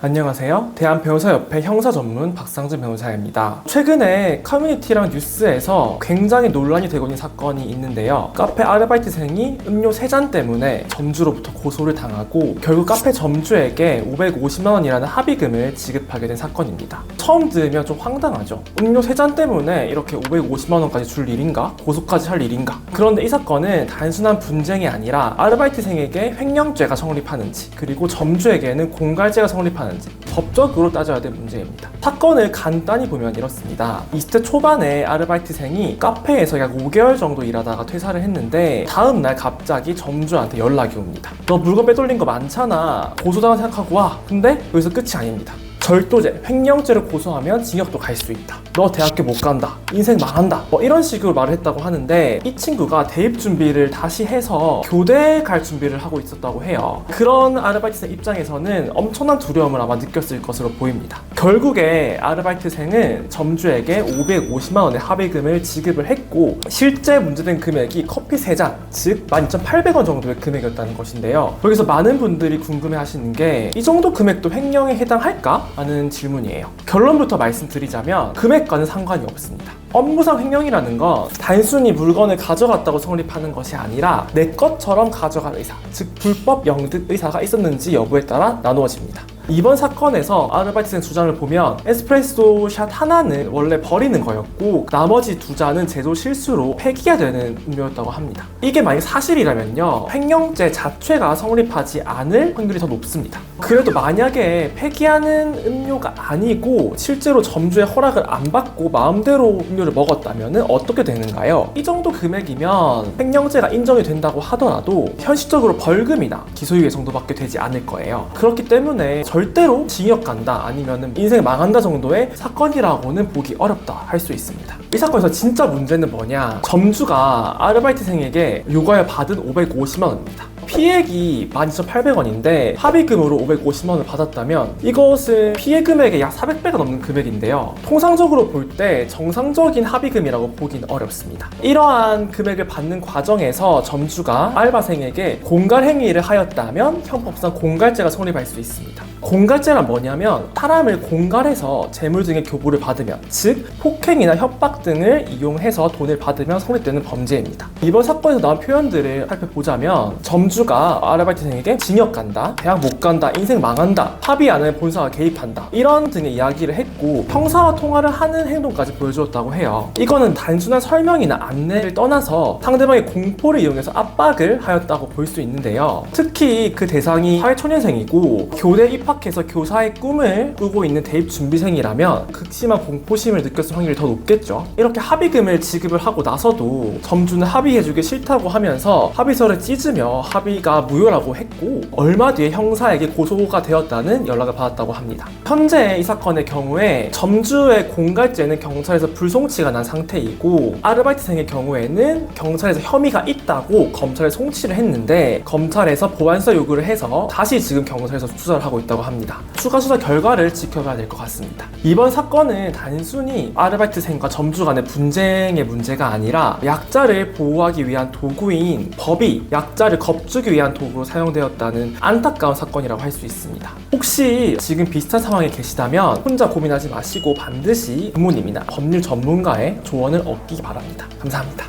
안녕하세요. 대한변호사협회 형사전문 박상준 변호사입니다. 최근에 커뮤니티랑 뉴스에서 굉장히 논란이 되고 있는 사건이 있는데요. 카페 아르바이트생이 음료 3잔 때문에 점주로부터 고소를 당하고 결국 카페 점주에게 550만 원이라는 합의금을 지급하게 된 사건입니다. 처음 들으면 좀 황당하죠. 음료 3잔 때문에 이렇게 550만 원까지 줄 일인가? 고소까지 할 일인가? 그런데 이 사건은 단순한 분쟁이 아니라 아르바이트생에게 횡령죄가 성립하는지 그리고 점주에게는 공갈죄가 성립하는지 법적으로 따져야 될 문제입니다. 사건을 간단히 보면 이렇습니다. 20대 초반에 아르바이트생이 카페에서 약 5개월 정도 일하다가 퇴사를 했는데 다음날 갑자기 점주한테 연락이 옵니다. 너 물건 빼돌린 거 많잖아. 고소당한 생각하고 와. 근데 여기서 끝이 아닙니다. 절도죄, 횡령죄를 고소하면 징역도 갈 수 있다. 너 대학교 못 간다. 인생 망한다. 이런 식으로 말을 했다고 하는데 이 친구가 대입 준비를 다시 해서 교대에 갈 준비를 하고 있었다고 해요. 그런 아르바이트생 입장에서는 엄청난 두려움을 아마 느꼈을 것으로 보입니다. 결국에 아르바이트생은 점주에게 550만 원의 합의금을 지급을 했고 실제 문제된 금액이 커피 3잔, 즉 12,800원 정도의 금액이었다는 것인데요. 여기서 많은 분들이 궁금해하시는 게 이 정도 금액도 횡령에 해당할까? 라는 질문이에요. 결론부터 말씀드리자면 금액과는 상관이 없습니다. 업무상 횡령이라는 건 단순히 물건을 가져갔다고 성립하는 것이 아니라 내 것처럼 가져갈 의사, 즉 불법 영득 의사가 있었는지 여부에 따라 나누어집니다. 이번 사건에서 아르바이트생 주장을 보면 에스프레소 샷 하나는 원래 버리는 거였고 나머지 2잔은 제조 실수로 폐기가 되는 음료였다고 합니다. 이게 만약 사실이라면요, 횡령죄 자체가 성립하지 않을 확률이 더 높습니다. 그래도 만약에 폐기하는 음료가 아니고 실제로 점주의 허락을 안 받고 마음대로 음료를 먹었다면 어떻게 되는가요? 이 정도 금액이면 횡령죄가 인정이 된다고 하더라도 현실적으로 벌금이나 기소유예 정도밖에 되지 않을 거예요. 그렇기 때문에 절대로 징역 간다 아니면 인생 망한다 정도의 사건이라고는 보기 어렵다 할 수 있습니다. 이 사건에서 진짜 문제는 뭐냐, 점주가 아르바이트생에게 요구하여 받은 550만 원입니다. 피해액이 12,800원인데 합의금으로 550만 원을 받았다면 이것은 피해 금액의 약 400배가 넘는 금액인데요. 통상적으로 볼 때 정상적인 합의금이라고 보긴 어렵습니다. 이러한 금액을 받는 과정에서 점주가 알바생에게 공갈 행위를 하였다면 형법상 공갈죄가 성립할 수 있습니다. 공갈죄란 뭐냐면 사람을 공갈해서 재물 등의 교부를 받으면, 즉 폭행이나 협박 등을 이용해서 돈을 받으면 성립되는 범죄입니다. 이번 사건에서 나온 표현들을 살펴보자면 점주가 아르바이트생에게 징역 간다, 대학 못 간다, 인생 망한다, 합의안에 본사가 개입한다 이런 등의 이야기를 했고 형사와 통화를 하는 행동까지 보여주었다고 해요. 이거는 단순한 설명이나 안내를 떠나서 상대방의 공포를 이용해서 압박을 하였다고 볼 수 있는데요. 특히 그 대상이 사회초년생이고 교대 입학해서 교사의 꿈을 꾸고 있는 대입 준비생이라면 극심한 공포심을 느꼈을 확률이 더 높겠죠. 이렇게 합의금을 지급을 하고 나서도 점주는 합의해주기 싫다고 하면서 합의서를 찢으며 합의가 무효라고 했고 얼마 뒤에 형사에게 고소가 되었다는 연락을 받았다고 합니다. 현재 이 사건의 경우에 점주의 공갈죄는 경찰에서 불송치가 난 상태이고 아르바이트생의 경우에는 경찰에서 혐의가 있다고 검찰에 송치를 했는데 검찰에서 보완서 요구를 해서 다시 지금 경찰에서 수사를 하고 있다고 합니다. 추가 수사 결과를 지켜봐야 될 것 같습니다. 이번 사건은 단순히 아르바이트생과 점주 간의 분쟁의 문제가 아니라 약자를 보호하기 위한 도구인 법이 약자를 겁주기 위한 도구로 사용되었다는 안타까운 사건이라고 할 수 있습니다. 혹시 지금 비슷한 상황에 계시다면 혼자 고민하지 마시고 반드시 부모님이나 법률 전문가의 조언을 얻기 바랍니다. 감사합니다.